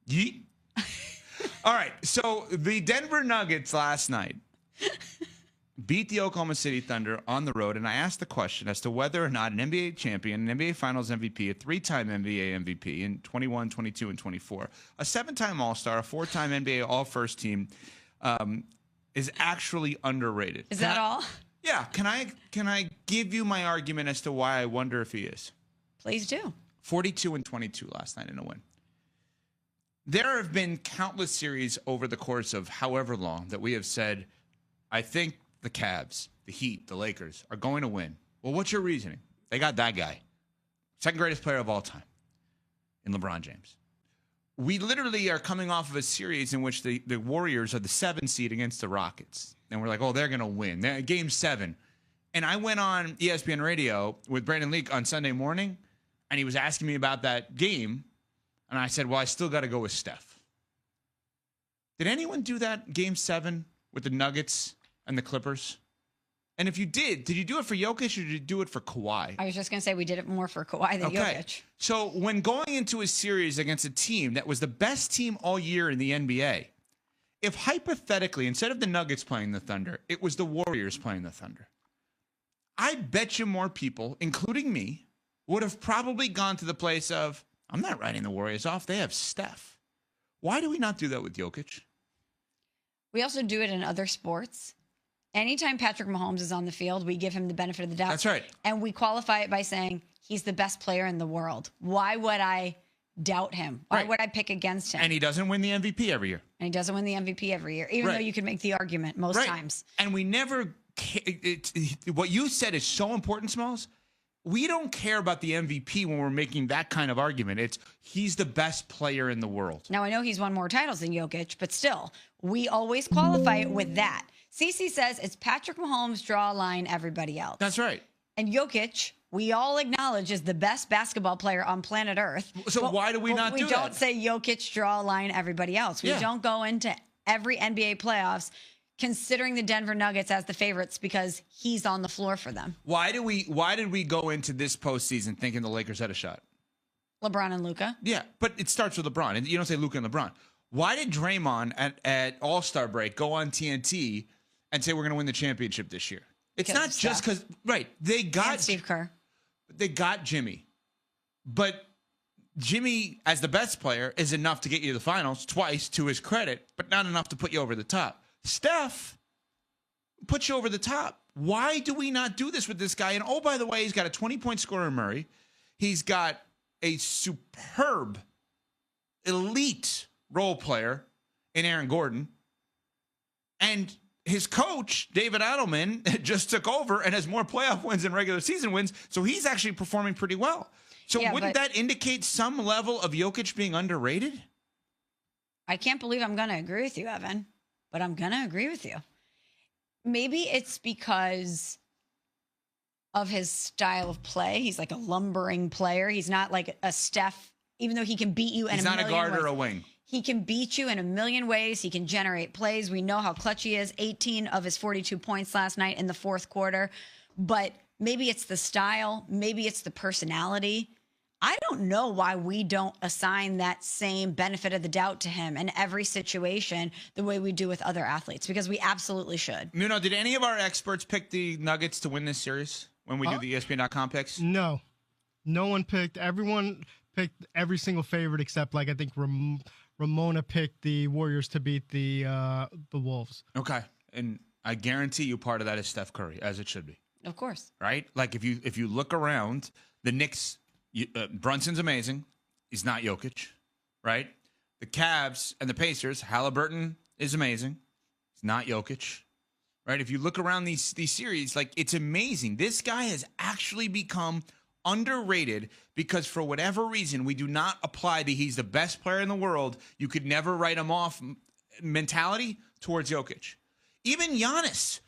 Yeet. All right. So the Denver Nuggets last night beat the Oklahoma City Thunder on the road. And I asked the question as to whether or not an NBA champion, an NBA Finals MVP, a 3-time NBA MVP in 21, 22, and 24, a 7-time All-Star, a 4-time NBA All-First Team is actually underrated. Is that all? Yeah. Can I give you my argument as to why I wonder if he is? Please do. 42 and 22 last night in a win. There have been countless series over the course of however long that we have said, I think the Cavs, the Heat, the Lakers are going to win. Well, what's your reasoning? They got that guy. Second greatest player of all time in LeBron James. We literally are coming off of a series in which the Warriors are the 7 seed against the Rockets. And we're like, oh, they're going to win. Game 7. And I went on ESPN Radio with Brandon Leak on Sunday morning, and he was asking me about that game. And I said, well, I still got to go with Steph. Did anyone do that Game 7 with the Nuggets and the Clippers? And if you did you do it for Jokic or did you do it for Kawhi? I was just going to say we did it more for Kawhi than Jokic. So when going into a series against a team that was the best team all year in the NBA, if hypothetically, instead of the Nuggets playing the Thunder, it was the Warriors playing the Thunder, I bet you more people, including me, would have probably gone to the place of, I'm not writing the Warriors off. They have Steph. Why do we not do that with Jokic? We also do it in other sports. Anytime Patrick Mahomes is on the field, we give him the benefit of the doubt. That's right. And we qualify it by saying he's the best player in the world. Why would I doubt him? Why would I pick against him? And he doesn't win the MVP every year. And he doesn't win the MVP every year, even though you can make the argument most times. And we never, what you said is so important, Smalls. We don't care about the MVP when we're making that kind of argument. It's he's the best player in the world. Now, I know he's won more titles than Jokic, but still, we always qualify it with that. CC says it's Patrick Mahomes, draw a line, everybody else. That's right. And Jokic, we all acknowledge, is the best basketball player on planet Earth. So why do we not do that? We don't say Jokic, draw a line, everybody else. We don't go into every NBA playoffs considering the Denver Nuggets as the favorites because he's on the floor for them. Why did we go into this postseason thinking the Lakers had a shot? LeBron and Luka. Yeah, but it starts with LeBron. And you don't say Luka and LeBron. Why did Draymond at All-Star break go on TNT and say we're going to win the championship this year? It's not just because, they got and Steve Kerr. They got Jimmy. But Jimmy, as the best player, is enough to get you to the finals twice, to his credit, but not enough to put you over the top. Steph puts you over the top. Why do we not do this with this guy? And oh, by the way, he's got a 20-point scorer in Murray. He's got a superb, elite role player in Aaron Gordon. And his coach, David Adelman, just took over and has more playoff wins than regular season wins. So he's actually performing pretty well. So wouldn't that indicate some level of Jokic being underrated? I can't believe I'm going to agree with you, Evan. But I'm going to agree with you. Maybe it's because of his style of play. He's like a lumbering player. He's not like a Steph, even though he can beat you in a million ways. He's not a guard or a wing. He can beat you in a million ways. He can generate plays. We know how clutch he is. 18 of his 42 points last night in the fourth quarter. But maybe it's the style. Maybe it's the personality. I don't know why we don't assign that same benefit of the doubt to him in every situation the way we do with other athletes, because we absolutely should. Nuno, did any of our experts pick the Nuggets to win this series when we do the ESPN.com picks? No. No one picked. Everyone picked every single favorite except, I think Ramona picked the Warriors to beat the Wolves. Okay. And I guarantee you part of that is Steph Curry, as it should be. Of course. Right? Like if you look around, the Knicks... Brunson's amazing. He's not Jokic, right? The Cavs and the Pacers, Halliburton is amazing. He's not Jokic, right? If you look around these series, it's amazing. This guy has actually become underrated because for whatever reason, we do not apply the he's the best player in the world, you could never write him off mentality towards Jokic. Even Giannis.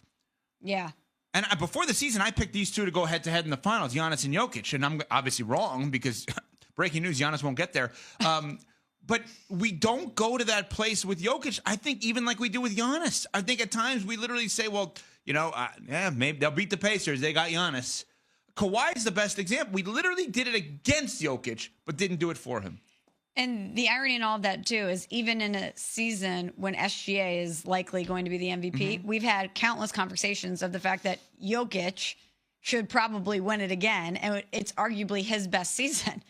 Yeah. And before the season, I picked these two to go head-to-head in the finals, Giannis and Jokic. And I'm obviously wrong because, breaking news, Giannis won't get there. But we don't go to that place with Jokic, I think, even like we do with Giannis. I think at times we literally say, well, maybe they'll beat the Pacers. They got Giannis. Kawhi is the best example. We literally did it against Jokic, but didn't do it for him. And the irony in all of that, too, is even in a season when SGA is likely going to be the MVP, we've had countless conversations of the fact that Jokic should probably win it again. And it's arguably his best season.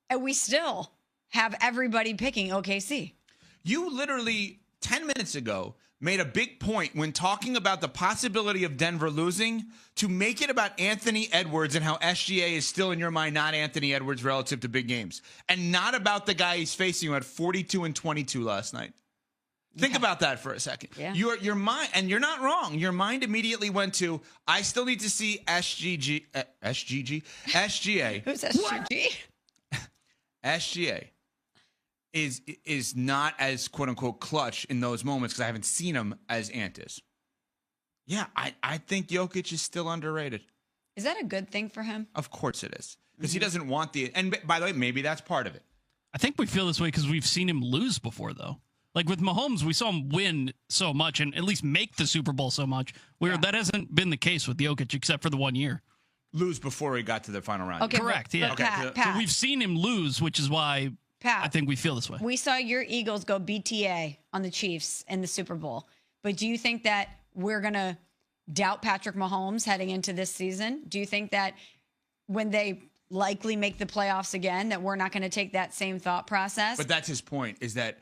And we still have everybody picking OKC. You literally 10 minutes ago made a big point when talking about the possibility of Denver losing to make it about Anthony Edwards and how SGA is still in your mind not Anthony Edwards relative to big games, and not about the guy he's facing who had 42 and 22 last night. Think about that for a second. Yeah. Your mind, and you're not wrong. Your mind immediately went to, I still need to see SGA. Who's SGG? SGA is not as quote unquote clutch in those moments because I haven't seen him as Ant is. Yeah, I think Jokic is still underrated. Is that a good thing for him? Of course it is. Because he doesn't want and by the way, maybe that's part of it. I think we feel this way because we've seen him lose before, though. Like with Mahomes, we saw him win so much and at least make the Super Bowl so much, where that hasn't been the case with Jokic except for the 1 year. Lose before he got to the final round. Okay, Correct, but yeah. Pat, So we've seen him lose, which is why I think we feel this way. We saw your Eagles go BTA on the Chiefs in the Super Bowl. But do you think that we're going to doubt Patrick Mahomes heading into this season? Do you think that when they likely make the playoffs again, that we're not going to take that same thought process? But that's his point, is that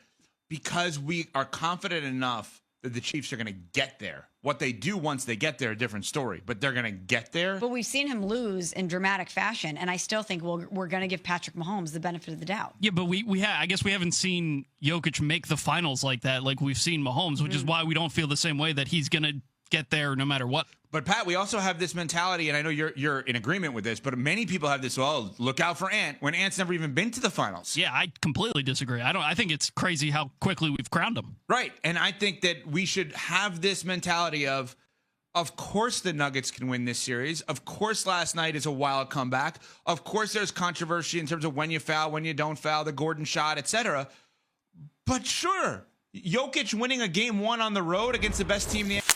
because we are confident enough that the Chiefs are going to get there. What they do once they get there, a different story. But they're going to get there. But we've seen him lose in dramatic fashion, and I still think we're going to give Patrick Mahomes the benefit of the doubt. Yeah, but I guess we haven't seen Jokic make the finals like that, like we've seen Mahomes, which is why we don't feel the same way that he's going to get there no matter what. But Pat, we also have this mentality, and I know you're in agreement with this, but many people have this, well, look out for Ant, when Ant's never even been to the finals. Yeah, I completely disagree. I think it's crazy how quickly we've crowned him. Right. And I think that we should have this mentality of course the Nuggets can win this series. Of course last night is a wild comeback. Of course there's controversy in terms of when you foul, when you don't foul, the Gordon shot, etc. But sure, Jokic winning a game 1 on the road against the best team in the